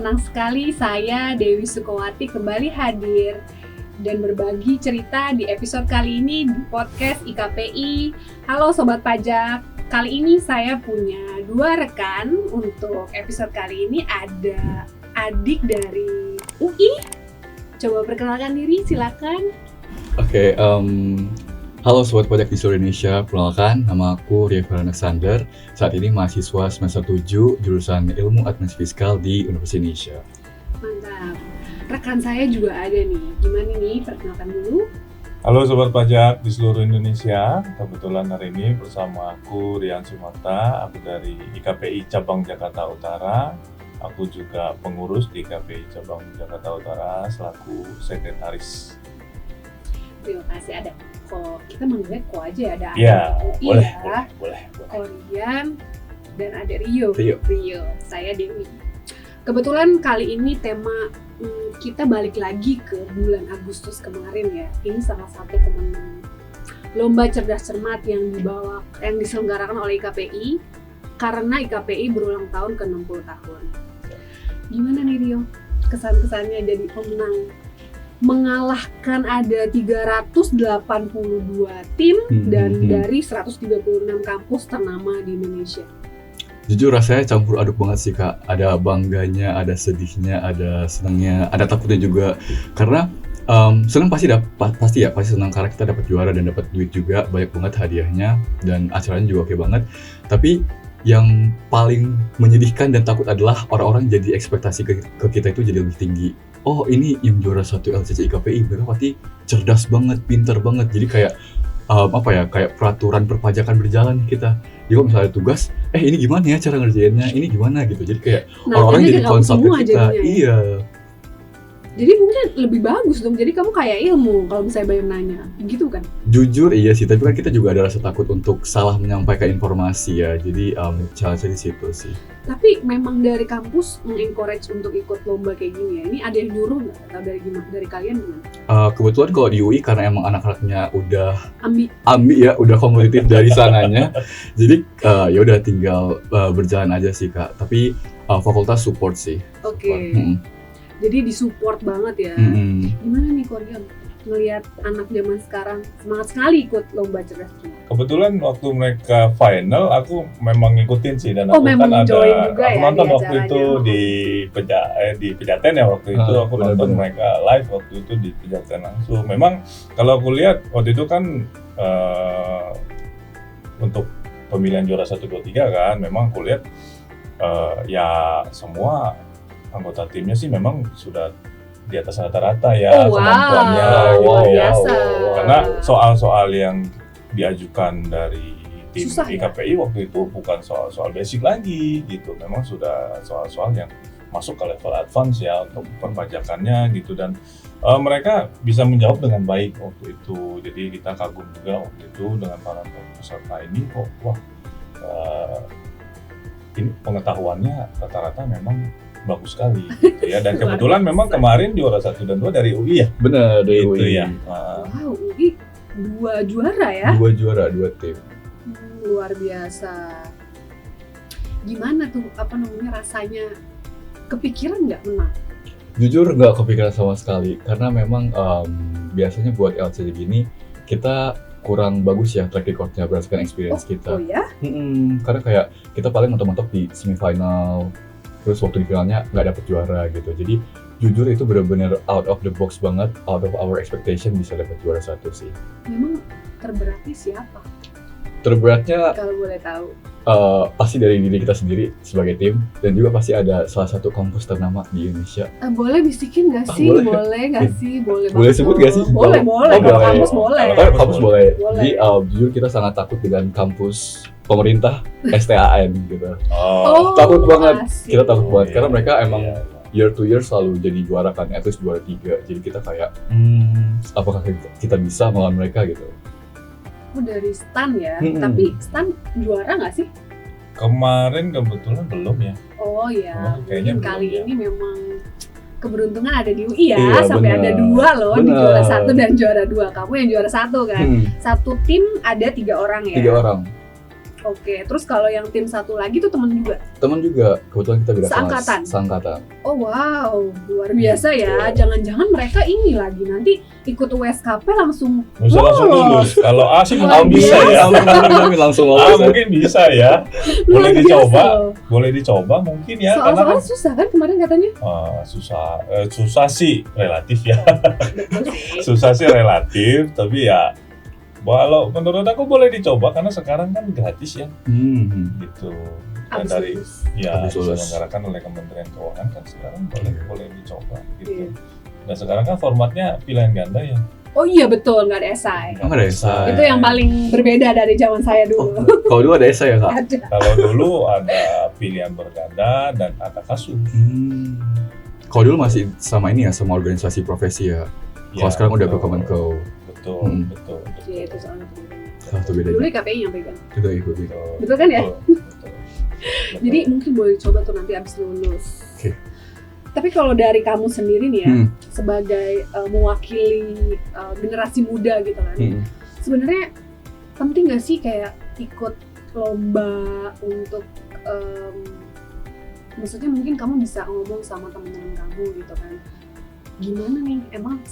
senang sekali saya Dewi Sukowati kembali hadir dan berbagi cerita di episode kali ini di podcast IKPI. Halo Sobat Pajak, kali ini saya punya 2 rekan. Untuk episode kali ini ada adik dari UI. Coba perkenalkan diri, silakan. Oke, halo Sobat Pajak di seluruh Indonesia, perkenalkan nama aku Riefel Alexander. Saat ini mahasiswa semester 7 jurusan Ilmu Administrasi Fiskal di Universitas Indonesia. Mantap. Rekan saya juga ada nih. Gimana nih? Perkenalkan dulu. Halo Sobat Pajak di seluruh Indonesia. Kebetulan hari ini bersama aku Rian Sumarta, aku dari IKPI Cabang Jakarta Utara. Aku juga pengurus di IKPI Cabang Jakarta Utara selaku sekretaris. Terima kasih, ada Ko. Kita manggilnya Ko aja ya, ada Iya, UI boleh. Ko Rian dan ada Rio. Rio. Saya Dewi. Kebetulan kali ini tema kita balik lagi ke bulan Agustus kemarin ya. Ini salah satu kemenangan lomba cerdas cermat yang diselenggarakan oleh IKPI karena IKPI berulang tahun ke 60 tahun. Gimana nih Rio? Kesan-kesannya jadi pemenang, mengalahkan ada 382 tim dan dari 136 kampus ternama di Indonesia. Jujur rasanya campur aduk banget sih Kak. Ada bangganya, ada sedihnya, ada senangnya, ada takutnya juga. Karena senang pasti senang karena kita dapat juara dan dapat duit juga, banyak banget hadiahnya dan acaranya juga oke banget. Tapi yang paling menyedihkan dan takut adalah orang-orang jadi ekspektasi ke kita itu jadi lebih tinggi. Oh ini yang juara 1 LCC IKPI, mereka pasti cerdas banget, pinter banget. Jadi kayak kayak peraturan perpajakan berjalan kita. Jadi kalau misalnya tugas, ini gimana ya cara ngerjainnya, ini gimana gitu. Jadi kayak orang-orang jadi konsult ke kita. Iya. Jadi mungkin lebih bagus dong. Jadi kamu kayak ilmu kalau misalnya banyak nanya, gitu kan? Jujur iya sih, tapi kan kita juga ada rasa takut untuk salah menyampaikan informasi ya. Jadi challenge di situ sih. Tapi memang dari kampus mengencourage untuk ikut lomba kayak gini ya. Ini ada yang nyuruh nggak? Atau dari kalian gimana? Kebetulan kalau di UI karena emang anak-anaknya udah ambi ya, udah kompetitif dari sananya. Jadi ya udah tinggal berjalan aja sih Kak. Tapi fakultas support sih. Oke. Jadi disupport banget ya. Gimana nih Kordian ngelihat anak zaman sekarang semangat sekali ikut lomba cerdas cermat? Kebetulan waktu mereka final, aku memang ngikutin sih dan aku kan aku nonton waktu itu di Pejaten ya waktu itu aku nonton mereka live waktu itu di Pejaten langsung. Memang kalau aku lihat waktu itu kan untuk pemilihan juara 1, 2, 3 kan, memang aku lihat ya semua anggota timnya sih memang sudah di atas rata-rata ya kemampuannya gitu ya. Karena soal-soal yang diajukan dari tim susah, IKPI waktu itu bukan soal basic lagi gitu. Memang sudah soal-soal yang masuk ke level advance ya untuk perpajakannya gitu, dan mereka bisa menjawab dengan baik waktu itu. Jadi kita kagum juga waktu itu dengan para peserta ini kok ini pengetahuannya rata-rata memang bagus sekali gitu ya. Dan kebetulan memang kemarin juara 1 dan 2 dari UI ya. Benar, dari gitu UI. Ya. Wow, UI 2 juara ya? 2 juara, 2 tim. Luar biasa. Gimana tuh rasanya? Kepikiran nggak menang? Jujur nggak kepikiran sama sekali, karena memang biasanya buat LCC gini kita kurang bagus ya track recordnya berdasarkan experience kita. Oh ya? Karena kayak kita paling mentok-mentok di semifinal, terus waktu di finalnya nggak dapet juara gitu. Jadi jujur itu benar-benar out of the box banget, out of our expectation bisa dapet juara 1 sih. Memang terberatnya siapa? Terberatnya kalau boleh tahu. Pasti dari diri kita sendiri sebagai tim, dan juga pasti ada salah satu kampus ternama di Indonesia. Boleh bisikin nggak sih? Boleh nggak sih? Boleh sebut nggak sih? Boleh. Kalau kampus boleh. Kampus boleh. Jadi jujur kita sangat takut dengan kampus pemerintah STAN gitu. Takut banget. Asik. Kita takut banget karena mereka emang year to year selalu jadi juara kan, at least juara 3. Jadi kita kayak apakah kita bisa melawan mereka gitu. Dari STAN ya, tapi STAN juara nggak sih? Kemarin kebetulan belum ya. Oh ya, kayaknya kali belum, ini memang keberuntungan ada di UI ya, iya, sampai bener. ada 2 loh, di juara 1 dan juara 2. Kamu yang juara 1 kan? Satu tim ada 3 orang ya? 3 orang. Oke, terus kalau yang tim satu lagi tuh temen juga? Teman juga, kebetulan kita beda kelas. Seangkatan? Seangkatan. Oh wow, luar biasa ya. Jangan-jangan mereka ini lagi nanti ikut USKP langsung Bisa langsung lulus. Kalau A sih Luar mungkin bisa ya. Amin, langsung A lolos. mungkin bisa ya. luar Boleh biasa dicoba. loh. Boleh dicoba mungkin ya. Karena Soal-soal kan susah kan kemarin katanya? susah sih relatif ya. Betul sih. Susah sih relatif, tapi ya kalau menurut aku boleh dicoba karena sekarang kan gratis ya gitu. Dan Abis dari lulus. ya Habis lulus. diselenggarakan oleh Kementerian Keuangan kan sekarang boleh dicoba Iya. gitu. Dan sekarang kan formatnya pilihan ganda ya. Oh iya betul, nggak ada esai. Nggak ada esai. Itu yang paling berbeda dari zaman saya dulu. Kalau dulu ada esai ya kak? Ada. Kalau dulu ada pilihan berganda dan ada kasus. Kalau dulu masih sama ini ya, sama organisasi profesi ya. Kalau sekarang udah ke Kemenko. Betul. Iya itu soalnya bedanya. Salah satu Dulu bedanya. KPI yang pegang. Juga ikut. Betul kan ya? Betul. Jadi mungkin boleh coba tuh nanti abis lulus. Oke. Tapi kalau dari kamu sendiri nih ya, Hmm. sebagai mewakili generasi muda gitu kan, sebenarnya penting nggak sih kayak ikut lomba untuk, maksudnya mungkin kamu bisa ngomong sama teman-teman kamu gitu kan, gimana nih emang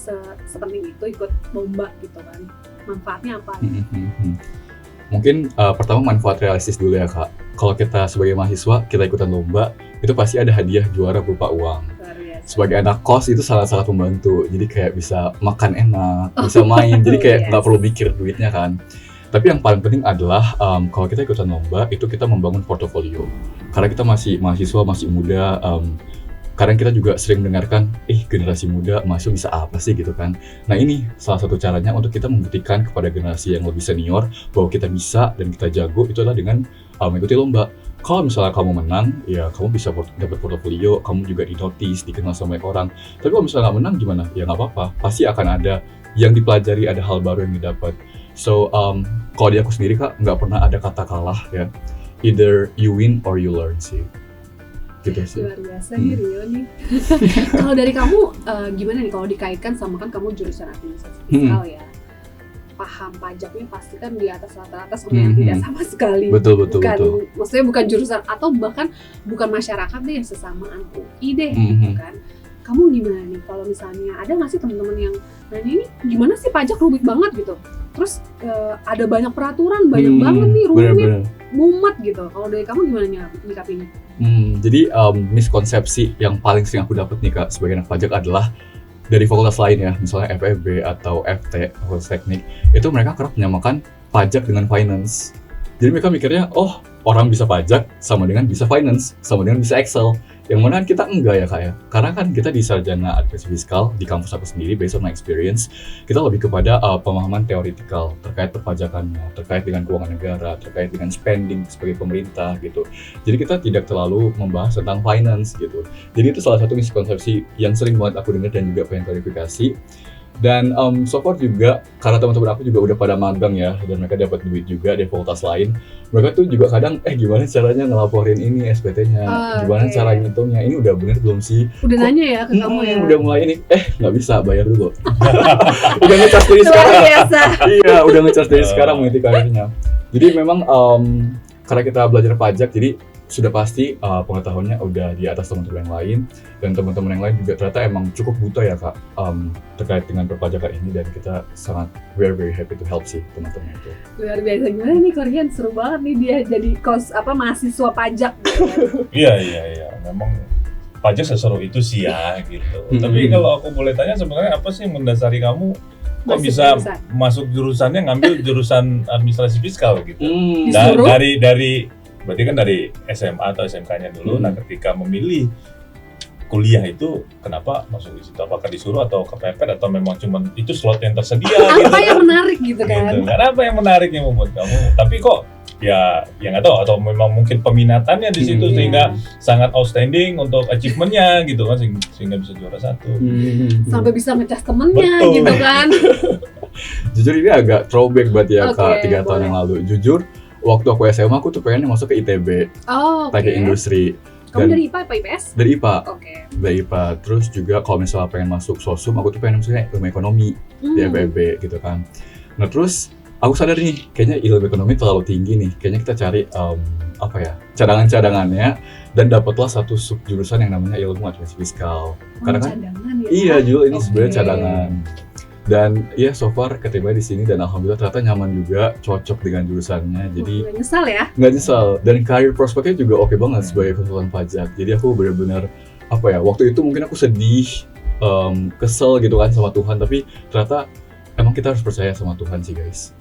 sepenting itu ikut lomba gitu kan, manfaatnya apa? Mungkin pertama manfaat realistis dulu ya kak. Kalau kita sebagai mahasiswa kita ikutan lomba, itu pasti ada hadiah juara berupa uang. Luar biasa. Sebagai anak kos itu sangat-sangat membantu. Jadi kayak bisa makan enak, bisa main. Jadi kayak nggak perlu mikir duitnya kan. Tapi yang paling penting adalah kalau kita ikutan lomba itu kita membangun portofolio. Karena kita masih mahasiswa, masih muda. Kadang kita juga sering mendengarkan, generasi muda mahasiswa bisa apa sih gitu kan. Nah ini salah satu caranya untuk kita membuktikan kepada generasi yang lebih senior bahwa kita bisa dan kita jago itu adalah dengan mengikuti lomba. Kalau misalnya kamu menang, ya kamu bisa dapat portofolio, kamu juga di-notice, dikenal sama banyak orang. Tapi kalau misalnya nggak menang gimana? Ya nggak apa-apa, pasti akan ada yang dipelajari, ada hal baru yang didapat. So, kalau di aku sendiri kak, nggak pernah ada kata kalah ya. Either you win or you learn sih. Gitu sih. Luar biasa nih Rio nih. Kalau dari kamu gimana nih kalau dikaitkan sama kan kamu jurusan administrasi fiskal ya, paham pajaknya pasti kan di atas rata-rata sama yang tidak sama sekali. Betul. Maksudnya bukan jurusan atau bahkan bukan masyarakat deh, sesama anak UI deh gitu kan. Kamu gimana nih kalau misalnya ada nggak sih teman-teman yang nanya ini gimana sih pajak rumit banget gitu, terus ada banyak peraturan banyak banget nih rumit, Bener-bener. mumet gitu. Kalau dari kamu gimana nyikapinya? Jadi miskonsepsi yang paling sering aku dapat nih kak sebagai anak pajak adalah dari fakultas lain ya, misalnya FEB atau FT, fakultas teknik, itu mereka kerap menyamakan pajak dengan finance. Jadi mereka mikirnya, oh orang bisa pajak sama dengan bisa finance, sama dengan bisa Excel. Yang mana kita enggak ya kak ya, karena kan kita di sarjana administrasi fiskal di kampus aku sendiri based on my experience, kita lebih kepada pemahaman teoritikal terkait perpajakannya, terkait dengan keuangan negara, terkait dengan spending sebagai pemerintah gitu. Jadi kita tidak terlalu membahas tentang finance gitu. Jadi itu salah satu miskonsepsi yang sering banget aku dengar dan juga pengen klarifikasi. Dan so far juga karena teman-teman aku juga udah pada magang ya, dan mereka dapat duit juga dari fakultas lain, mereka tuh juga kadang gimana caranya ngelaporin ini SPT-nya, gimana cara ngitungnya, ini udah bener belum sih? Udah nanya ya ke kamu ya? Udah mulai ini, nggak bisa bayar dulu. Udah ngecas dari Luar sekarang. biasa. Iya, udah ngecas dari sekarang mengikuti karirnya. Jadi memang karena kita belajar pajak, jadi sudah pasti pengetahuannya udah di atas teman-teman yang lain, dan teman-teman yang lain juga ternyata emang cukup buta ya kak terkait dengan perpajakan ini, dan kita sangat very happy to help sih teman-teman itu. Luar biasa. Gimana nih Korean, seru banget nih dia jadi mahasiswa pajak gitu kan. Iya. Memang pajak seseru itu sih ya gitu. Tapi kalau aku boleh tanya sebenarnya apa sih yang mendasari kamu kok bisa masuk jurusannya ngambil jurusan administrasi fiskal gitu? Dari berarti kan dari SMA atau SMK-nya dulu. Nah, ketika memilih kuliah itu kenapa masuk di situ? Apakah disuruh atau kepepet atau memang cuma itu slot yang tersedia? Apa yang menarik gitu kan? Gitu. Karena apa yang menarik yang membuat kamu? Tapi kok ya nggak tahu, atau memang mungkin peminatannya di situ sehingga sangat outstanding untuk achievement-nya gitu kan, sehingga bisa juara satu. Sampai bisa ngecas temennya gitu kan. Jujur ini agak throwback buat ya kak 3 tahun yang lalu. Jujur waktu aku SMA aku tuh pengen masuk ke ITB, teknik industri. Kamu dari IPA apa IPS? Dari IPA. Dari IPA. Terus juga kalau misalnya pengen masuk sosum, aku tuh pengen misalnya ilmu ekonomi di FEB gitu kan. Nah terus aku sadar nih kayaknya ilmu ekonomi terlalu tinggi nih, kayaknya kita cari cadangan-cadangannya dan dapatlah satu sub jurusan yang namanya ilmu administrasi fiskal. Karena kan cadangan ya. iya Jul, ini Oke. sebenarnya cadangan. Dan ya so far keterima di sini dan alhamdulillah ternyata nyaman juga, cocok dengan jurusannya. Jadi Nggak nyesal ya. nggak nyesal, dan career prospeknya juga oke banget sebagai konsultan pajak. Jadi aku benar-benar waktu itu mungkin aku sedih, kesel gitu kan sama Tuhan, tapi ternyata emang kita harus percaya sama Tuhan sih guys.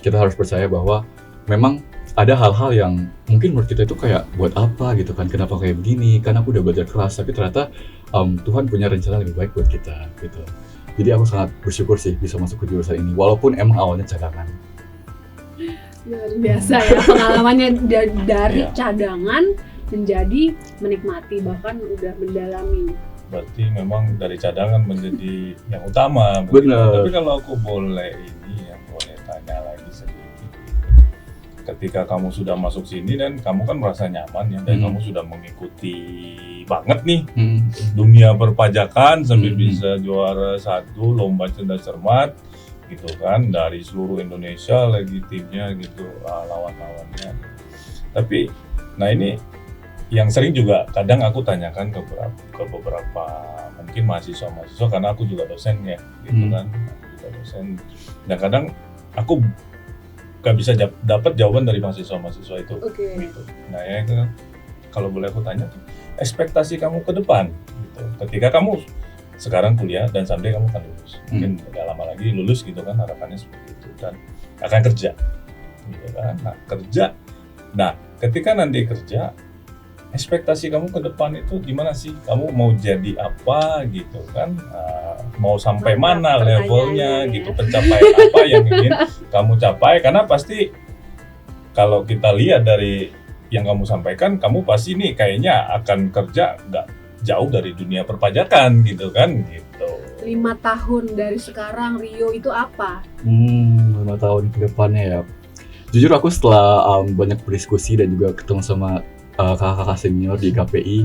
Kita harus percaya bahwa memang ada hal-hal yang mungkin menurut kita itu kayak buat apa gitu kan, kenapa kayak begini, kan aku udah belajar keras, tapi ternyata Tuhan punya rencana lebih baik buat kita gitu. Jadi aku sangat bersyukur sih bisa masuk ke jurusan ini, walaupun emang awalnya cadangan. Luar biasa ya pengalamannya dari Iya. cadangan menjadi menikmati, bahkan udah mendalami. Berarti memang dari cadangan menjadi yang utama. Benar. Tapi kalau aku boleh tanya lagi sedikit. Ketika kamu sudah masuk sini dan kamu kan merasa nyaman ya, dan kamu sudah mengikuti banget nih dunia perpajakan sampai bisa juara 1 lomba cerdas cermat gitu kan, dari seluruh Indonesia lagi timnya gitu, lawan-lawannya. Tapi nah ini yang sering juga kadang aku tanyakan ke beberapa mungkin mahasiswa karena aku juga dosen ya gitu kan, aku juga dosen, dan kadang aku gak bisa dapat jawaban dari mahasiswa itu. Gitu. Nah ya itu kalau boleh aku tanya tuh, ekspektasi kamu ke depan gitu, ketika kamu sekarang kuliah dan someday kamu akan lulus, mungkin gak lama lagi lulus gitu kan, harapannya seperti itu, dan akan kerja gitu kan. Nah ketika nanti kerja, ekspektasi kamu ke depan itu gimana sih? Kamu mau jadi apa gitu kan? Mau sampai mana levelnya gitu? Pencapaian apa yang ingin kamu capai? Karena pasti kalau kita lihat dari yang kamu sampaikan, kamu pasti nih kayaknya akan kerja nggak jauh dari dunia perpajakan gitu kan? Gitu. 5 tahun dari sekarang Rio itu apa? 5 tahun ke depannya ya. Jujur aku setelah banyak berdiskusi dan juga ketemu sama kakak-kakak senior di KPI,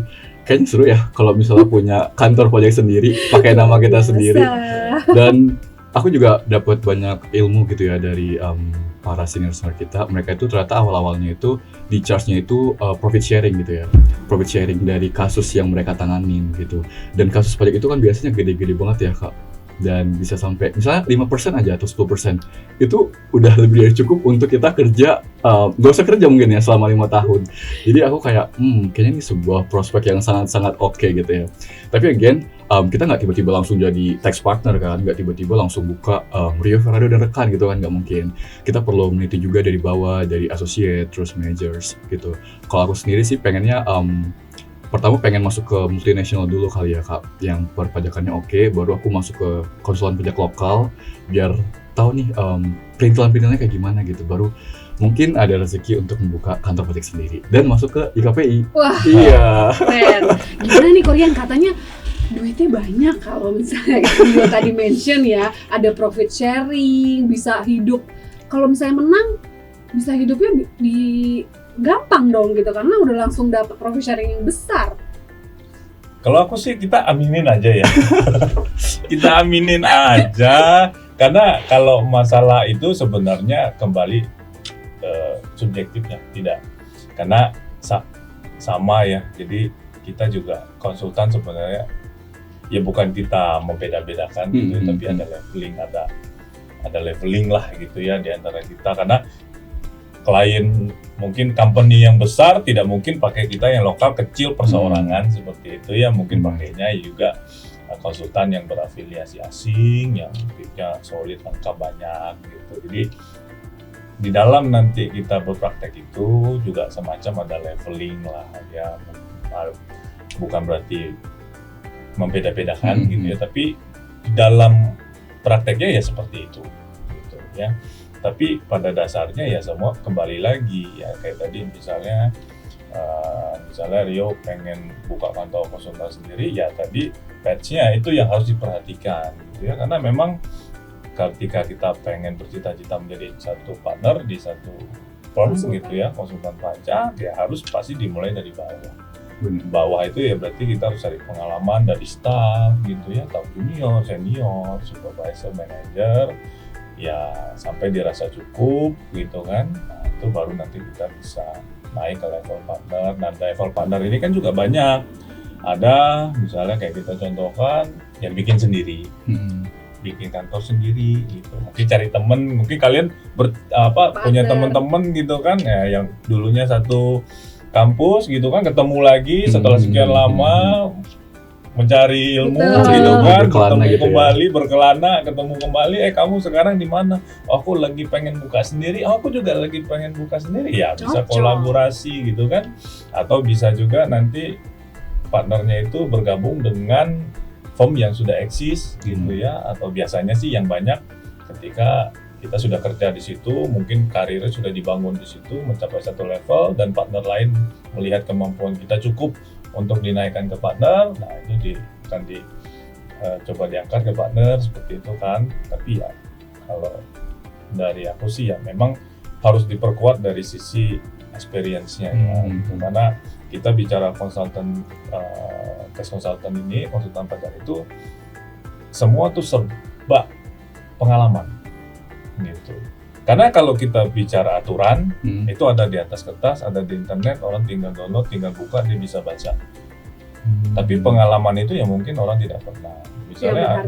kayaknya seru ya kalau misalnya punya kantor pajak sendiri, pakai nama kita sendiri. Dan aku juga dapat banyak ilmu gitu ya dari para senior-senior kita. Mereka itu ternyata awal-awalnya itu di charge-nya itu profit sharing gitu ya. Profit sharing dari kasus yang mereka tanganin gitu. Dan kasus pajak itu kan biasanya gede-gede banget ya Kak. Dan bisa sampai misalnya 5% aja atau 10%. Itu udah lebih dari cukup untuk kita kerja, gak usah kerja mungkin ya selama 5 tahun. Jadi aku kayak, kayaknya ini sebuah prospek yang sangat-sangat oke gitu ya. Tapi again, kita nggak tiba-tiba langsung jadi tax partner kan, nggak tiba-tiba langsung buka Rio Ferrado dan rekan gitu kan, nggak mungkin. Kita perlu meneliti juga dari bawah, dari associate, terus managers gitu. Kalau aku sendiri sih pengennya pertama pengen masuk ke multinational dulu kali ya Kak, yang perpajakannya oke, baru aku masuk ke konsulan pajak lokal biar tahu nih perintilan-perintilannya kayak gimana gitu, baru mungkin ada rezeki untuk membuka kantor pajak sendiri dan masuk ke IKPI. Wah, iya. keren. Gimana nih Korean, katanya duitnya banyak kalau misalnya dia tadi mention ya, ada profit sharing, bisa hidup. Kalau misalnya menang, bisa hidupnya di gampang dong gitu, karena udah langsung dapat profit sharing yang besar. Kalau aku sih kita aminin aja ya. Kita aminin aja, karena kalau masalah itu sebenarnya kembali subjektifnya, tidak. Karena sama ya, jadi kita juga konsultan sebenarnya ya bukan kita membeda-bedakan gitu, tapi ada leveling lah gitu ya di antara kita, karena klien mungkin company yang besar tidak mungkin pakai kita yang lokal kecil perseorangan seperti itu ya, mungkin pakainya juga konsultan yang berafiliasi asing yang punya solid lengkap banyak gitu. Jadi di dalam nanti kita berpraktek itu juga semacam ada leveling lah ya, bukan berarti membeda-bedakan gitu ya, tapi di dalam prakteknya ya seperti itu gitu ya. Tapi pada dasarnya ya semua kembali lagi ya, kayak tadi misalnya Rio pengen buka kantor konsultan sendiri, ya tadi patch-nya itu yang harus diperhatikan gitu ya, karena memang ketika kita pengen bercita-cita menjadi satu partner di satu firm gitu ya, konsultan pajak, ya harus pasti dimulai dari bawah. Bawah itu ya berarti kita harus cari pengalaman dari staff gitu ya, atau junior, senior, supervisor, manager, ya sampai dirasa cukup gitu kan. Nah, itu baru nanti kita bisa naik ke level partner. Nah, level partner ini kan juga banyak. Ada misalnya kayak kita contohkan yang bikin sendiri, bikin kantor sendiri gitu. Mungkin cari temen, mungkin kalian punya temen-temen gitu kan, ya yang dulunya satu kampus gitu kan, ketemu lagi setelah sekian lama mencari ilmu gitu kan, ketemu gitu kembali, berkelana, ketemu kembali, kamu sekarang di mana? Oh, aku lagi pengen buka sendiri, aku juga lagi pengen buka sendiri, ya bisa kolaborasi gitu kan, atau bisa juga nanti partnernya itu bergabung dengan firm yang sudah eksis gitu ya, atau biasanya sih yang banyak ketika kita sudah kerja di situ, mungkin karirnya sudah dibangun di situ, mencapai satu level, dan partner lain melihat kemampuan kita cukup untuk dinaikkan ke partner, nah itu akan coba diangkat ke partner seperti itu kan. Tapi ya kalau dari aku sih ya memang harus diperkuat dari sisi experience-nya ya, karena kita bicara konsultan tes konsultan ini, konsultan pajak itu semua tuh serba pengalaman gitu. Karena kalau kita bicara aturan, itu ada di atas kertas, ada di internet, orang tinggal download, tinggal buka, dia bisa baca. Tapi pengalaman itu ya mungkin orang tidak pernah. Misalnya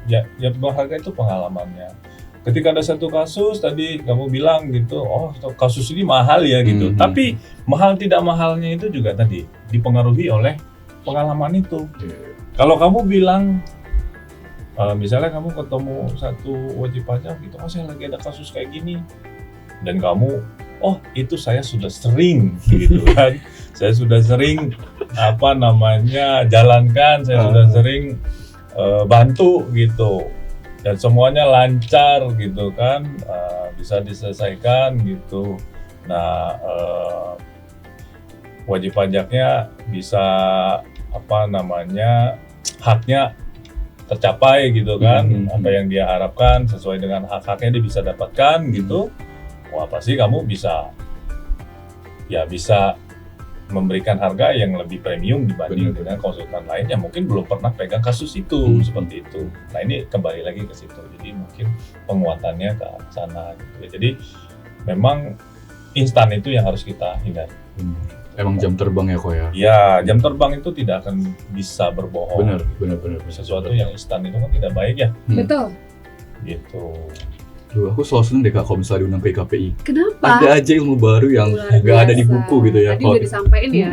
yang berharga itu pengalamannya. Ketika ada satu kasus, tadi kamu bilang gitu, oh kasus ini mahal ya gitu. Tapi mahal tidak mahalnya itu juga tadi dipengaruhi oleh pengalaman itu. Kalau kamu bilang, misalnya kamu ketemu satu wajib pajak gitu, oh saya lagi ada kasus kayak gini, dan kamu, oh itu saya sudah sering gitu kan, saya sudah sering jalankan, saya sudah sering bantu gitu, dan semuanya lancar gitu kan, bisa diselesaikan gitu. Nah, wajib pajaknya bisa haknya tercapai gitu kan, apa yang dia harapkan sesuai dengan hak-haknya dia bisa dapatkan gitu. Wah, pasti kamu bisa memberikan harga yang lebih premium dibanding dengan konsultan lain yang mungkin belum pernah pegang kasus itu seperti itu. Nah, ini kembali lagi ke situ. Jadi mungkin penguatannya ke sana gitu ya. Jadi memang instan itu yang harus kita hindari. Emang jam terbang ya kok ya? Ya, jam terbang itu tidak akan bisa berbohong. Benar. Sesuatu yang instan itu kan tidak baik ya. Betul. Gitu. Duh, aku selalu seneng deh Kak kalau misalnya diundang ke IKPI. Kenapa? Ada aja ilmu baru yang nggak ada di buku gitu ya. Tadi udah disampaikan ya.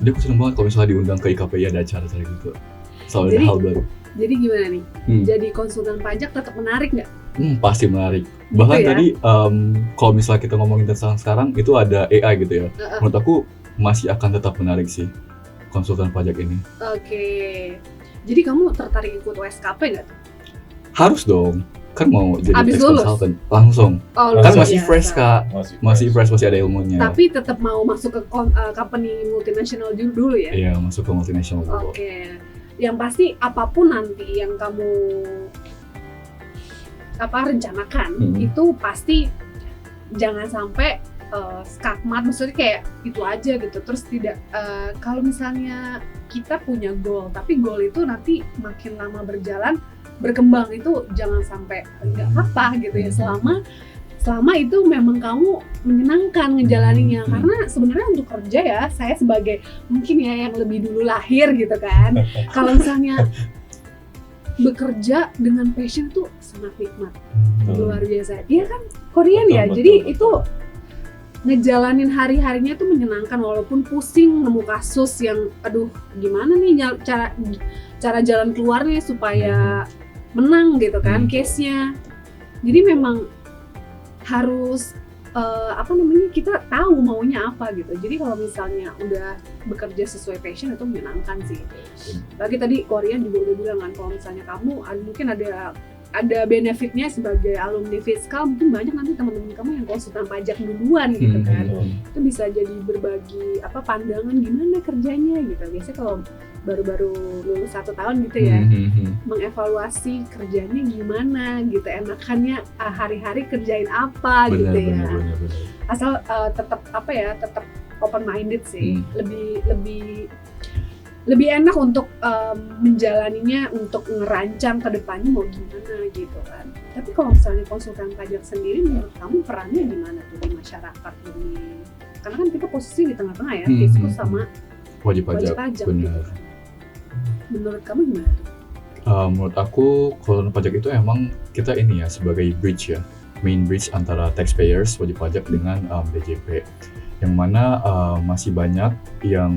Jadi aku seneng banget kalau misalnya diundang ke IKPI ada acara-acara gitu. Selalu ada hal baru. Jadi gimana nih? Jadi konsultan pajak tetap menarik nggak? Pasti menarik. Bahkan ya? tadi kalau misalnya kita ngomongin tentang sekarang itu ada AI gitu ya. Menurut aku masih akan tetap menarik sih konsultan pajak ini. Oke. Jadi kamu tertarik ikut WSKP nggak? Harus dong. Kan mau jadi Abis tax lulus? consultant langsung. Kan masih fresh Kak. Masih fresh, masih ada ilmunya. Tapi tetap mau masuk ke company multinasional dulu ya? Iya, masuk ke multinasional dulu. Oke. Yang pasti apapun nanti yang kamu rencanakan itu pasti jangan sampai skakmat, maksudnya kayak itu aja gitu. Terus tidak kalau misalnya kita punya goal, tapi goal itu nanti makin lama berjalan berkembang, itu jangan sampai nggak apa gitu ya, selama itu memang kamu menyenangkan ngejalaninya. Karena sebenarnya untuk kerja ya, saya sebagai mungkin ya yang lebih dulu lahir gitu kan, kalau misalnya bekerja dengan passion tuh sangat nikmat, luar biasa. Dia kan Korean ya, jadi itu ngejalanin hari-harinya tuh menyenangkan walaupun pusing nemu kasus yang aduh gimana nih cara jalan keluarnya supaya menang gitu kan case-nya. Jadi memang harus kita tahu maunya apa gitu. Jadi kalau misalnya udah bekerja sesuai passion itu menyenangkan sih. Bagi tadi Korean juga udah bilang kan, kalau misalnya kamu mungkin ada benefitnya sebagai alumni fiskal, mungkin banyak nanti teman-teman kamu yang konsultan pajak duluan gitu kan. Itu bisa jadi berbagi pandangan gimana kerjanya gitu. Biasanya kalau baru-baru lulus 1 tahun gitu ya, mengevaluasi kerjanya gimana gitu, enakannya hari-hari kerjain apa gitu ya. Bener. Asal tetap open minded sih, lebih enak untuk menjalaninya, untuk ngerancang ke depannya mau gimana gitu kan. Tapi kalau misalnya konsultan pajak sendiri, menurut kamu perannya gimana tuh di masyarakat ini? Karena kan kita posisi di tengah-tengah ya, fiskus sama Wajib wajib pajak, pajak. benar. Gitu. Menurut kamu gimana tuh? Menurut aku konsultan pajak itu emang kita ini ya sebagai bridge ya, main bridge antara taxpayers wajib pajak dengan DJP, yang mana masih banyak yang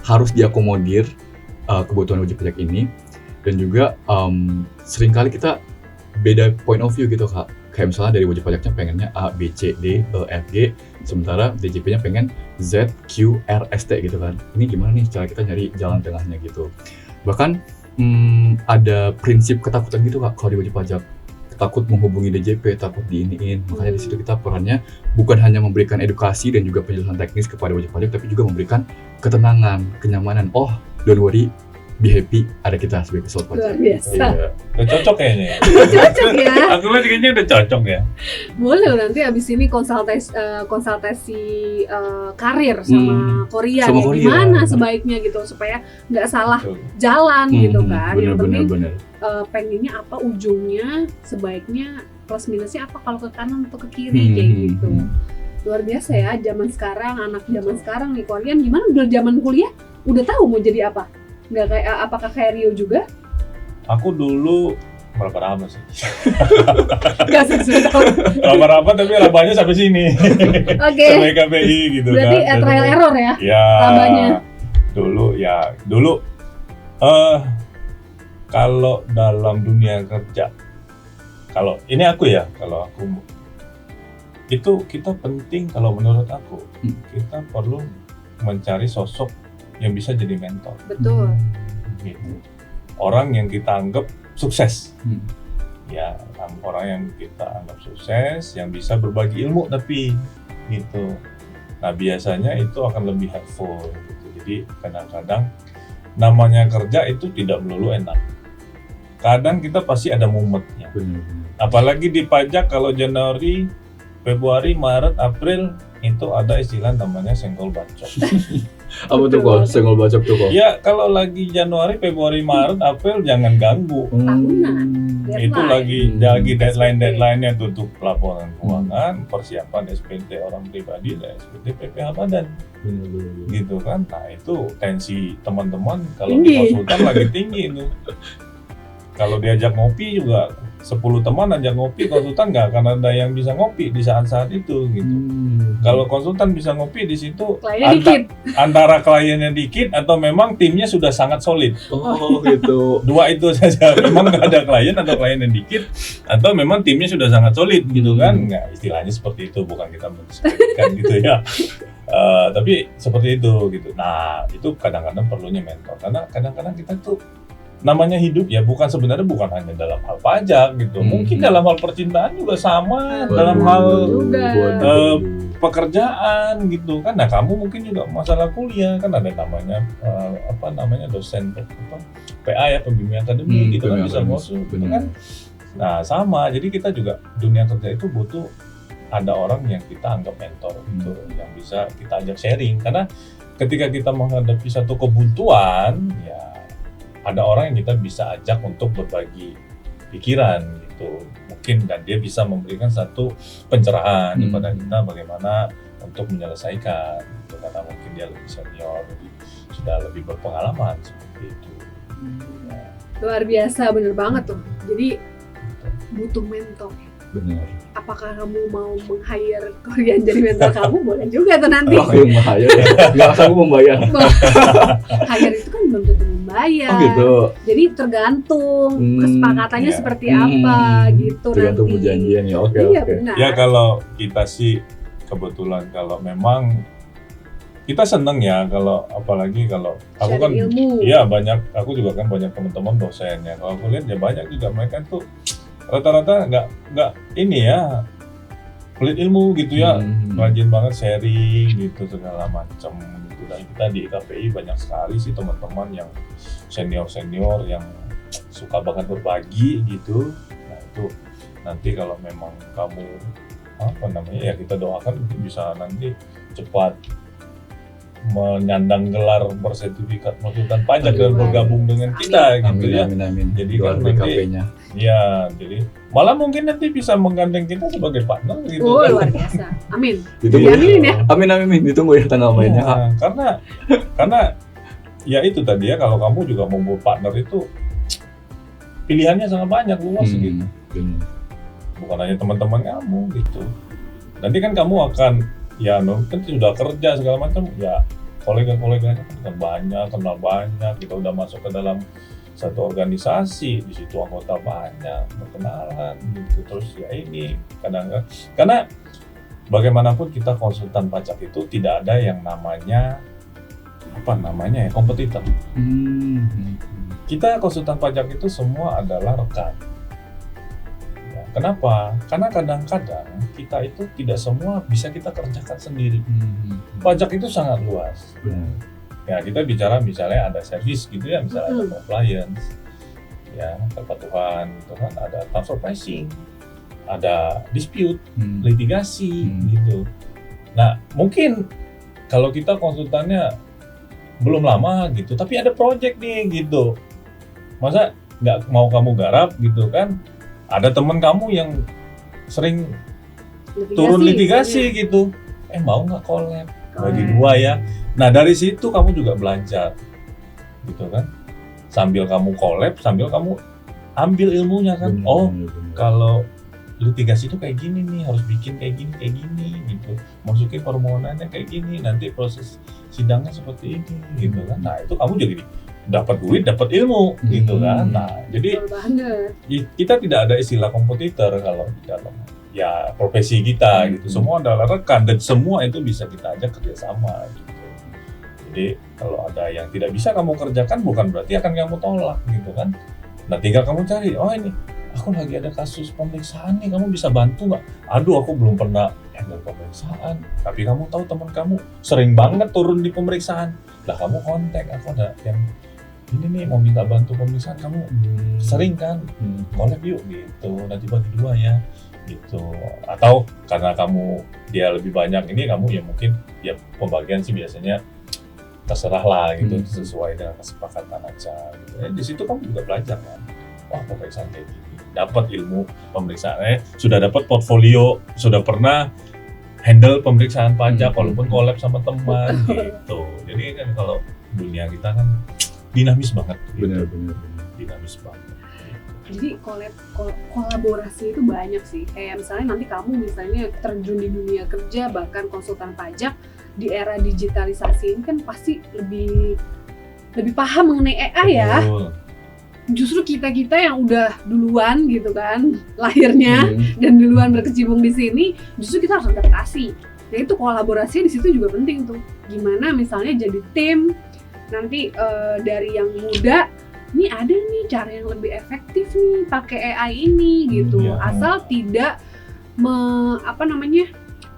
harus diakomodir kebutuhan wajib pajak ini, dan juga seringkali kita beda point of view gitu Kak. Kayak misalnya dari wajib pajaknya pengennya A, B, C, D, E, F, G, sementara DJP-nya pengen Z, Q, R, S, T gitu kan. Ini gimana nih cara kita nyari jalan tengahnya gitu. Bahkan ada prinsip ketakutan gitu Kak kalau di wajib pajak. Takut menghubungi DJP, takut diiniin. Makanya di situ kita perannya bukan hanya memberikan edukasi dan juga penjelasan teknis kepada wajib pajak, tapi juga memberikan ketenangan, kenyamanan. Oh, don't worry, be happy, ada kita sebagai konsultan pajak. Luar biasa. Iya. Udah cocok kayaknya ya. Cocok ya. Aku lihat kayaknya udah cocok ya. Boleh loh nanti abis ini konsultasi karir sama Korea. Sama Kayak Korea. gimana sebaiknya gitu supaya nggak salah Betul. jalan gitu kan. Yang penting Bener. pengennya apa ujungnya, sebaiknya plus minusnya apa kalau ke kanan atau ke kiri kayak gitu. Luar biasa ya zaman sekarang, anak zaman sekarang nih. Korean gimana udah zaman kuliah udah tahu mau jadi apa? Nggak kayak apakah kayak Rio juga? Aku dulu meraba-raba sih. Nggak sesuai tahu. Meraba-raba tapi rabanya sampai sini. Oke. Sampai KPI gitu Berarti kan. trial error ya? Ya. Rabanya. Dulu kalau dalam dunia kerja, kalau ini aku ya, kalau aku itu kita penting kalau menurut aku kita perlu mencari sosok yang bisa jadi mentor. Betul. Gitu. Orang yang kita anggap sukses. Ya, orang yang kita anggap sukses, yang bisa berbagi ilmu tapi gitu. Nah, biasanya itu akan lebih helpful gitu. Jadi kadang-kadang namanya kerja itu tidak melulu enak. Kadang kita pasti ada mumetnya. Apalagi di pajak kalau Januari, Februari, Maret, April itu ada istilah namanya senggol bacok. Apa tuh kok? Senggol bacok tuh kok? Ya kalau lagi Januari, Februari, Maret, April jangan ganggu. Tahunan. Itu lagi deadline-nya tutup laporan keuangan, persiapan SPT orang pribadi dan SPT PPh badan. Gitu kan. Nah, itu tensi teman-teman kalau di konsultan lagi tinggi itu. Kalau diajak ngopi juga 10 teman ajak ngopi, konsultan nggak akan ada yang bisa ngopi di saat-saat itu gitu. Kalau konsultan bisa ngopi di situ antara kliennya dikit atau memang timnya sudah sangat solid. Oh gitu. Dua itu saja. Memang nggak ada klien atau kliennya dikit atau memang timnya sudah sangat solid gitu kan. Nggak, istilahnya seperti itu, bukan kita mendiskreditkan gitu ya. Tapi seperti itu gitu. Nah, itu kadang-kadang perlunya mentor karena kadang-kadang kita tuh namanya hidup ya sebenarnya bukan hanya dalam hal pajak gitu. Mungkin dalam hal percintaan juga sama, dalam hal pekerjaan gitu kan. Nah, kamu mungkin juga masalah kuliah kan ada namanya dosen PA ya, pembimbing akademik gitu kan, bisa masuk gitu kan. Nah, sama. Jadi kita juga dunia kerja itu butuh ada orang yang kita anggap mentor gitu, yang bisa kita ajak sharing karena ketika kita menghadapi satu kebutuhan ya ada orang yang kita bisa ajak untuk berbagi pikiran gitu mungkin, dan dia bisa memberikan satu pencerahan kepada kita bagaimana untuk menyelesaikan gitu, karena mungkin dia lebih senior, sudah lebih berpengalaman seperti itu. Luar biasa, bener banget tuh. Jadi butuh mentor. Benar. Apakah kamu mau meng-hire Korean jadi mentor kamu? Boleh juga tuh nanti. Oh, yang meng-hire ya. Nggak usah aku membayar. Hire itu kan belum tentu membayar. Oh gitu. Jadi tergantung kesepakatannya seperti apa gitu tergantung nanti. perjanjian ya. Oke. Iya, benar. Ya kalau kita sih kebetulan kalau memang kita seneng ya, kalau apalagi kalau aku kan ilmu. Iya banyak, aku juga kan banyak teman-teman dosen ya. Kalau aku lihat ya banyak juga mereka tuh rata-rata nggak ini ya pelit ilmu gitu ya, rajin banget sharing gitu segala macam gitu. Dan kita di KPI banyak sekali sih teman-teman yang senior yang suka banget berbagi gitu. Nah itu nanti kalau memang kamu ya kita doakan bisa nanti cepat menyandang gelar bersertifikat konsultan pajak dan Aduh, bergabung dengan kita gitu Amin, ya. amin, amin. Jadi Luar kan nanti BKP-nya. ya, jadi malah mungkin nanti bisa menggandeng kita sebagai partner gitu Oh, kan. luar biasa. Amin. Ditunggu ya. Diaminin ya. Amin, amin, ditunggu ya tanggal mainnya, Kak. Iya, karena ya itu tadi ya, kalau kamu juga mau buat partner itu pilihannya sangat banyak, luas gitu. Benar. Bukan hanya teman-teman kamu gitu. Nanti kan kamu akan ya kan sudah kerja segala macam ya, kolega-koleganya kan banyak, kenal banyak, kita udah masuk ke dalam satu organisasi, di situ anggota banyak, berkenalan gitu. Terus ya ini kadang-kadang karena bagaimanapun kita konsultan pajak itu tidak ada yang namanya kompetitor. Kita konsultan pajak itu semua adalah rekan. Ya, kenapa? Karena kadang-kadang kita itu tidak semua bisa kita kerjakan sendiri. Pajak itu sangat luas. Ya, kita bicara misalnya ada service gitu ya, misalnya ada compliance, ya kepatuhan gitu kan, ada transfer pricing, ada dispute, litigasi gitu. Nah, mungkin kalau kita konsultannya belum lama gitu, tapi ada project nih gitu. Masa nggak mau kamu garap gitu kan? Ada teman kamu yang sering turun litigasi gitu. Mau nggak collab? Bagi dua ya. Nah dari situ kamu juga belajar, gitu kan? Sambil kamu collab, sambil kamu ambil ilmunya kan. Bener. Kalau litigasi itu kayak gini nih, harus bikin kayak gini gitu. Masukin permohonannya kayak gini, nanti proses sidangnya seperti ini gitu kan. Nah itu kamu jadi dapat duit, dapat ilmu gitu kan. Nah jadi kita tidak ada istilah kompetitor kalau di dalam ya profesi kita gitu. Semua adalah rekan dan semua itu bisa kita ajak kerjasama gitu. Jadi kalau ada yang tidak bisa kamu kerjakan bukan berarti akan kamu tolak gitu kan. Nah tinggal kamu cari, oh ini aku lagi ada kasus pemeriksaan nih, kamu bisa bantu nggak? Aduh aku belum pernah handle pemeriksaan, tapi kamu tahu teman kamu sering banget turun di pemeriksaan. Lah kamu kontak, aku ada yang ini nih mau minta bantu pemeriksaan, kamu sering kan? Collab yuk gitu, nanti bagi dua ya gitu. Atau karena kamu dia lebih banyak ini, kamu ya mungkin ya pembagian sih biasanya terserah lah gitu, sesuai dengan kesepakatan aja gitu. Di situ kamu juga belajar kan, wah pemeriksaan kayak gini, dapat ilmu pemeriksaannya, sudah dapat portfolio, sudah pernah handle pemeriksaan pajak walaupun collab sama teman gitu. Jadi kan kalau dunia kita kan dinamis banget. Benar. Dinamis banget. Jadi kolaborasi itu banyak sih. Kayak misalnya nanti kamu misalnya terjun di dunia kerja, bahkan konsultan pajak di era digitalisasi ini kan pasti lebih paham mengenai AI ya. Justru kita yang udah duluan gitu kan lahirnya dan duluan berkecimpung di sini, justru kita harus adaptasi. Nah itu kolaborasi di situ juga penting tuh. Gimana misalnya jadi tim nanti dari yang muda, ini ada nih cara yang lebih efektif nih pakai AI ini gitu. Asal tidak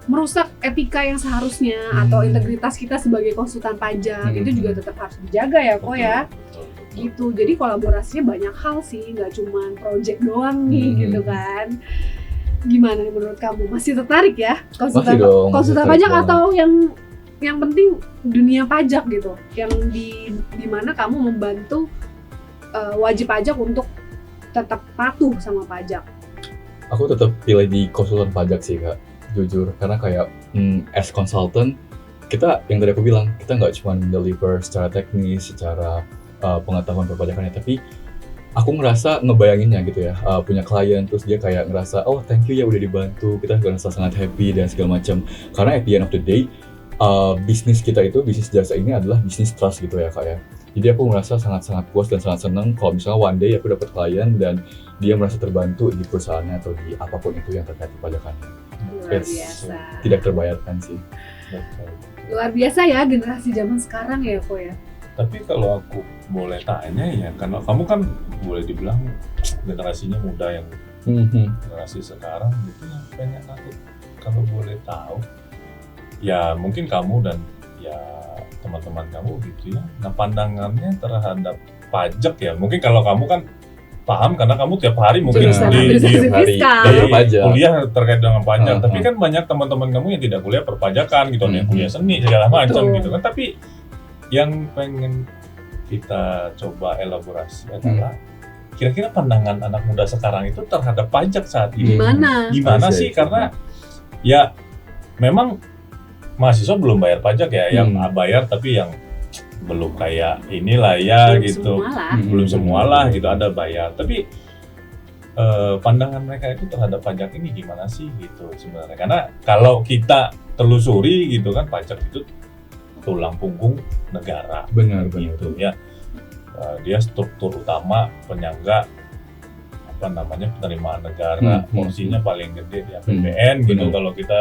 merusak etika yang seharusnya atau integritas kita sebagai konsultan pajak itu juga tetap harus dijaga ya kok ya. Betul. Gitu. Jadi kolaborasinya banyak hal sih, nggak cuma project doang nih gitu kan. Gimana nih menurut kamu? Masih tertarik ya konsultan pajak atau yang penting dunia pajak gitu, yang di mana kamu membantu wajib pajak untuk tetap patuh sama pajak? Aku tetap pilih di konsultan pajak sih Kak, jujur, karena kayak as consultant kita yang tadi aku bilang, kita nggak cuma deliver secara teknis, secara pengetahuan perpajakannya, tapi aku ngerasa ngebayanginnya gitu ya, punya klien terus dia kayak ngerasa oh thank you ya udah dibantu, kita ngerasa sangat happy dan segala macam. Karena at the end of the day bisnis kita itu, bisnis jasa ini adalah bisnis trust gitu ya Kak ya. Jadi aku merasa sangat-sangat puas dan sangat senang kalau misalnya one day aku dapat klien dan dia merasa terbantu di perusahaannya atau di apapun itu yang terkait perpajakannya. Luar biasa. Tidak terbayarkan sih. Luar biasa ya generasi zaman sekarang ya kok ya. Tapi kalau aku boleh tanya ya, karena kamu kan boleh dibilang generasinya muda yang generasi sekarang gitu ya, pengen aku kalau boleh tahu ya mungkin kamu dan ya teman-teman kamu gitu ya, nah pandangannya terhadap pajak ya, mungkin kalau kamu kan paham karena kamu tiap hari mungkin Jurusan di administrasi hari fiskal. bayar pajak. kuliah terkait dengan pajak. Uh-huh. Tapi kan banyak teman-teman kamu yang tidak kuliah perpajakan gitu, ada yang Mhm. kuliah seni segala macam Betul. gitu kan. Tapi yang pengen kita coba elaborasi adalah kira-kira pandangan anak muda sekarang itu terhadap pajak saat ini Gimana? gimana I sih? see. Karena ya memang mahasiswa belum bayar pajak ya, yang bayar tapi yang belum kayak inilah ya Belum gitu. semua lah. Belum semua lah gitu ada bayar. Tapi pandangan mereka itu terhadap pajak ini gimana sih gitu sebenarnya? Karena kalau kita telusuri gitu kan, pajak itu tulang punggung negara Benar. gitu ya. Dia struktur utama penyangga penerimaan negara, porsinya paling gede di APBN gitu. Benar. Kalau kita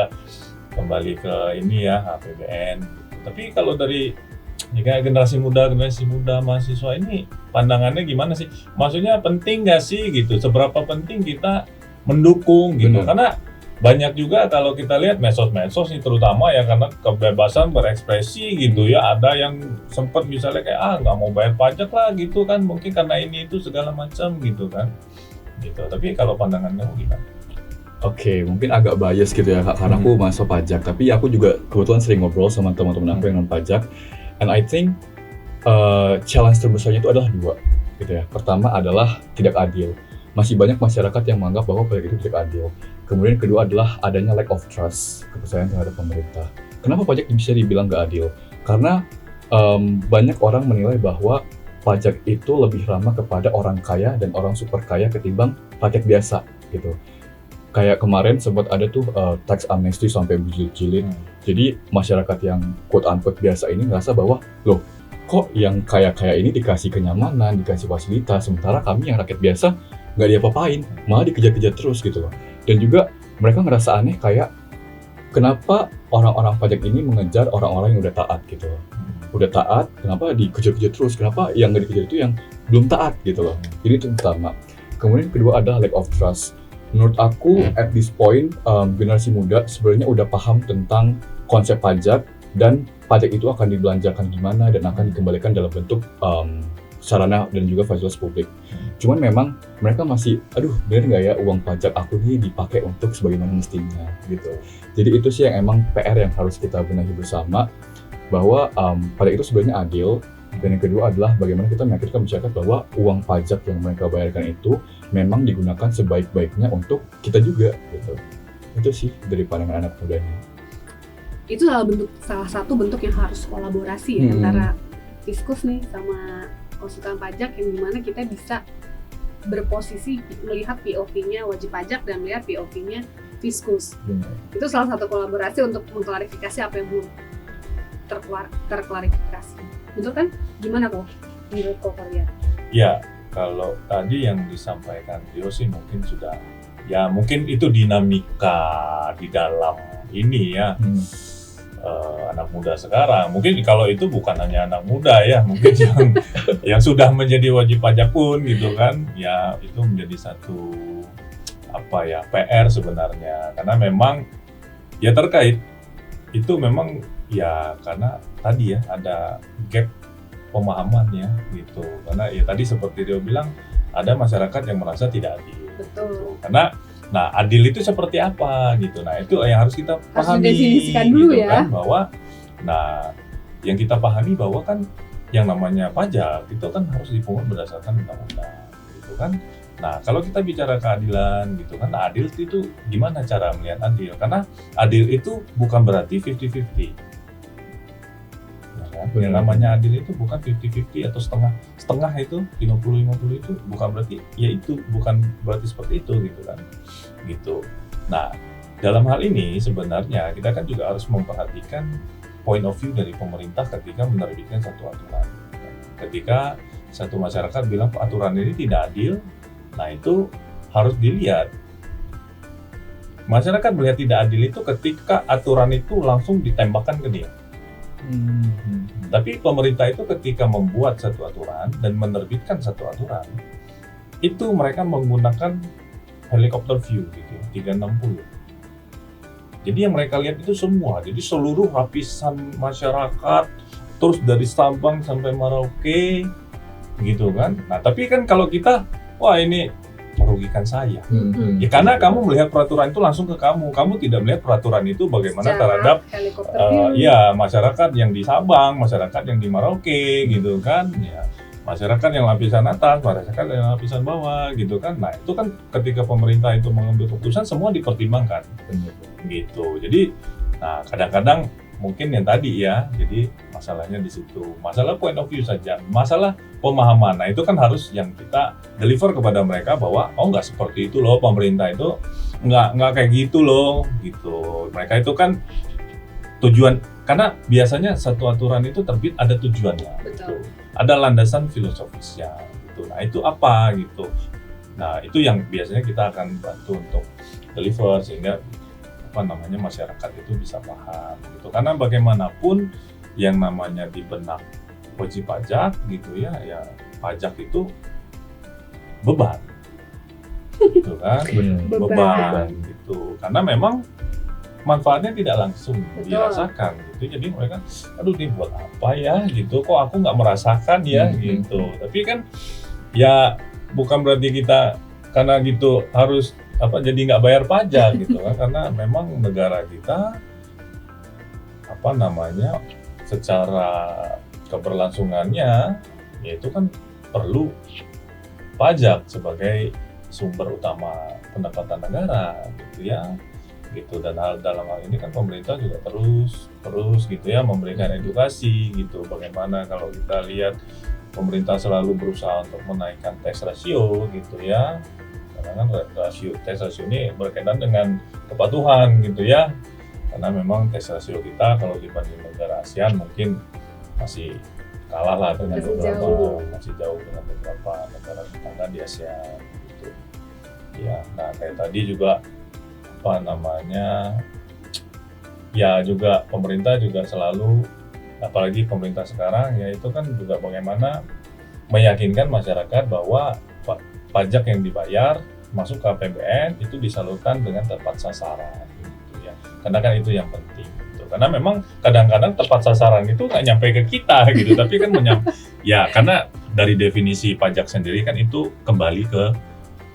kembali ke ini ya APBN. Tapi kalau dari generasi muda mahasiswa ini pandangannya gimana sih? Maksudnya penting nggak sih gitu? Seberapa penting kita mendukung gitu? Benar. Karena banyak juga kalau kita lihat medsos nih terutama ya, karena kebebasan berekspresi gitu ya, ada yang sempat misalnya kayak nggak mau bayar pajak lah gitu kan, mungkin karena ini itu segala macam gitu kan gitu. Tapi kalau pandangannya gimana? Oke, mungkin agak bias gitu ya Kak, karena aku mahasiswa pajak, tapi aku juga kebetulan sering ngobrol sama teman-teman aku yang non pajak, and I think challenge terbesarnya itu adalah dua gitu ya. Pertama adalah tidak adil. Masih banyak masyarakat yang menganggap bahwa pajak itu tidak adil. Kemudian kedua adalah adanya lack of trust, kepercayaan terhadap pemerintah. Kenapa pajak bisa dibilang nggak adil? Karena banyak orang menilai bahwa pajak itu lebih ramah kepada orang kaya dan orang super kaya ketimbang rakyat biasa gitu. Kayak kemarin sempat ada tuh tax amnesty sampai berjilid-jilid. Jadi masyarakat yang quote unquote biasa ini ngerasa bahwa loh, kok yang kaya-kaya ini dikasih kenyamanan, dikasih fasilitas, sementara kami yang rakyat biasa nggak diapa-apain, malah dikejar-kejar terus gitu loh. Dan juga mereka ngerasa aneh kayak kenapa orang-orang pajak ini mengejar orang-orang yang udah taat gitu loh. Udah taat, kenapa dikejar-kejar terus? Kenapa yang nggak dikejar itu yang belum taat gitu loh. Jadi itu pertama. Kemudian kedua adalah lack of trust. Menurut aku at this point generasi muda sebenarnya udah paham tentang konsep pajak dan pajak itu akan dibelanjakan gimana dan akan dikembalikan dalam bentuk sarana dan juga fasilitas publik. Cuman memang mereka masih, bener nggak ya uang pajak aku nih dipakai untuk sebagaimana mestinya gitu. Jadi itu sih yang emang PR yang harus kita benahi bersama, bahwa pajak itu sebenarnya adil. Dan yang kedua adalah bagaimana kita meyakinkan masyarakat bahwa uang pajak yang mereka bayarkan itu memang digunakan sebaik-baiknya untuk kita juga gitu. Itu sih dari pandangan anak mudanya. Itu salah satu bentuk yang harus kolaborasi ya, antara Fiskus nih sama konsultan pajak, yang dimana kita bisa berposisi melihat POV-nya wajib pajak dan melihat POV-nya Fiskus. Itu salah satu kolaborasi untuk mengklarifikasi apa yang belum terklarifikasi. Betul kan? Gimana kok menurut kok kalian? Ya, kalau tadi yang disampaikan Rio sih mungkin sudah, ya mungkin itu dinamika di dalam ini ya. Anak muda sekarang, mungkin kalau itu bukan hanya anak muda ya, mungkin yang sudah menjadi wajib pajak pun gitu kan, ya itu menjadi satu PR sebenarnya, karena memang ya terkait itu memang ya karena tadi ya ada gap pemahaman ya gitu, karena ya tadi seperti dia bilang ada masyarakat yang merasa tidak adil. Betul. Karena adil itu seperti apa gitu. Nah, itu yang harus kita pahami didefinisikan dulu gitu ya. Kan, bahwa yang kita pahami bahwa kan yang namanya pajak itu kan harus dipungut berdasarkan undang-undang gitu kan. Nah, kalau kita bicara keadilan gitu kan, adil itu gimana cara melihat adil? Karena adil itu bukan berarti 50-50. Yang namanya adil itu bukan 50-50 atau setengah itu 50-50 itu bukan berarti ya itu bukan berarti seperti itu gitu kan gitu. Nah, dalam hal ini sebenarnya kita kan juga harus memperhatikan point of view dari pemerintah ketika menerbitkan satu aturan. Ketika satu masyarakat bilang aturan ini tidak adil, nah itu harus dilihat. Masyarakat melihat tidak adil itu ketika aturan itu langsung ditembakkan ke dia. Tapi pemerintah itu ketika membuat satu aturan dan menerbitkan satu aturan, itu mereka menggunakan helicopter view gitu, 360. Jadi yang mereka lihat itu semua, jadi seluruh lapisan masyarakat, terus dari Sabang sampai Merauke, gitu kan. Nah tapi kan kalau kita wah ini merugikan saya. Ya karena kamu melihat peraturan itu langsung ke kamu tidak melihat peraturan itu bagaimana Secara terhadap helikopter view. ya masyarakat yang di Sabang, masyarakat yang di Merauke gitu kan, ya masyarakat yang lapisan atas, masyarakat yang lapisan bawah gitu kan. Nah itu kan ketika pemerintah itu mengambil keputusan semua dipertimbangkan gitu. Jadi nah kadang-kadang mungkin yang tadi ya, jadi masalahnya di situ, masalah point of view saja, masalah pemahaman. Nah itu kan harus yang kita deliver kepada mereka bahwa oh nggak seperti itu loh, pemerintah itu nggak kayak gitu loh gitu. Mereka itu kan tujuan, karena biasanya satu aturan itu terbit ada tujuannya gitu, ada landasan filosofisnya gitu. Nah itu apa gitu. Nah itu yang biasanya kita akan bantu untuk deliver sehingga masyarakat itu bisa paham gitu. Karena bagaimanapun yang namanya di benak wajib pajak gitu ya pajak itu beban gitu kan. Beban gitu, karena memang manfaatnya tidak langsung dirasakan gitu. Jadi mereka aduh ini buat apa ya gitu, kok aku nggak merasakan ya gitu. Tapi kan ya bukan berarti kita karena gitu harus jadi nggak bayar pajak gitu kan, karena memang negara kita secara keberlangsungannya yaitu kan perlu pajak sebagai sumber utama pendapatan negara gitu ya gitu. Dan dalam hal ini kan pemerintah juga terus gitu ya memberikan edukasi gitu, bagaimana kalau kita lihat pemerintah selalu berusaha untuk menaikkan tax ratio gitu ya. Karena kan tax ratio ini berkaitan dengan kepatuhan gitu ya, karena memang tax ratio kita kalau dibanding negara ASEAN mungkin masih kalah lah dengan masih jauh dengan beberapa negara tetangga di ASEAN gitu ya. Nah kayak tadi juga ya juga pemerintah juga selalu, apalagi pemerintah sekarang ya itu kan juga bagaimana meyakinkan masyarakat bahwa pajak yang dibayar masuk ke APBN itu disalurkan dengan tepat sasaran gitu ya. Karena kan itu yang penting gitu. Karena memang kadang-kadang tepat sasaran itu nggak nyampe ke kita gitu, tapi kan ya karena dari definisi pajak sendiri kan itu kembali ke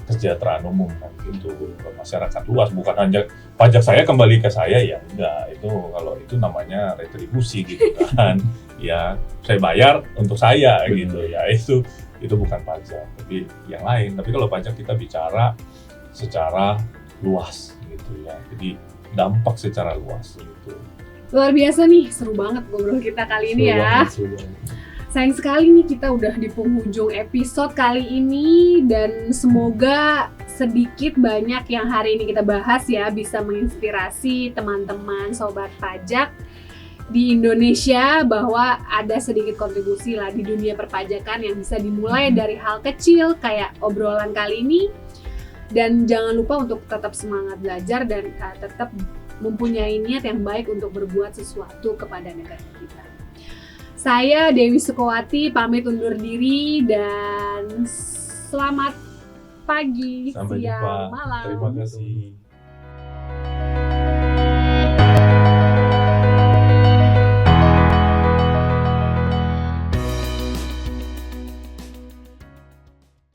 kesejahteraan umum kan gitu, ke masyarakat luas, bukan hanya pajak saya kembali ke saya ya enggak. Itu kalau itu namanya retribusi gitu kan. Ya saya bayar untuk saya gitu ya, itu bukan pajak, tapi yang lain. Tapi kalau pajak kita bicara secara luas gitu ya, jadi dampak secara luas gitu. Luar biasa nih, seru banget ngobrol kita kali ini ya. Sayang sekali nih kita udah di penghujung episode kali ini, dan semoga sedikit banyak yang hari ini kita bahas ya bisa menginspirasi teman-teman sobat pajak di Indonesia, bahwa ada sedikit kontribusi lah di dunia perpajakan yang bisa dimulai dari hal kecil kayak obrolan kali ini. Dan jangan lupa untuk tetap semangat belajar dan tetap mempunyai niat yang baik untuk berbuat sesuatu kepada negara kita. Saya Dewi Sukowati pamit undur diri dan selamat pagi, Sampai siang, jumpa. malam. Terima kasih.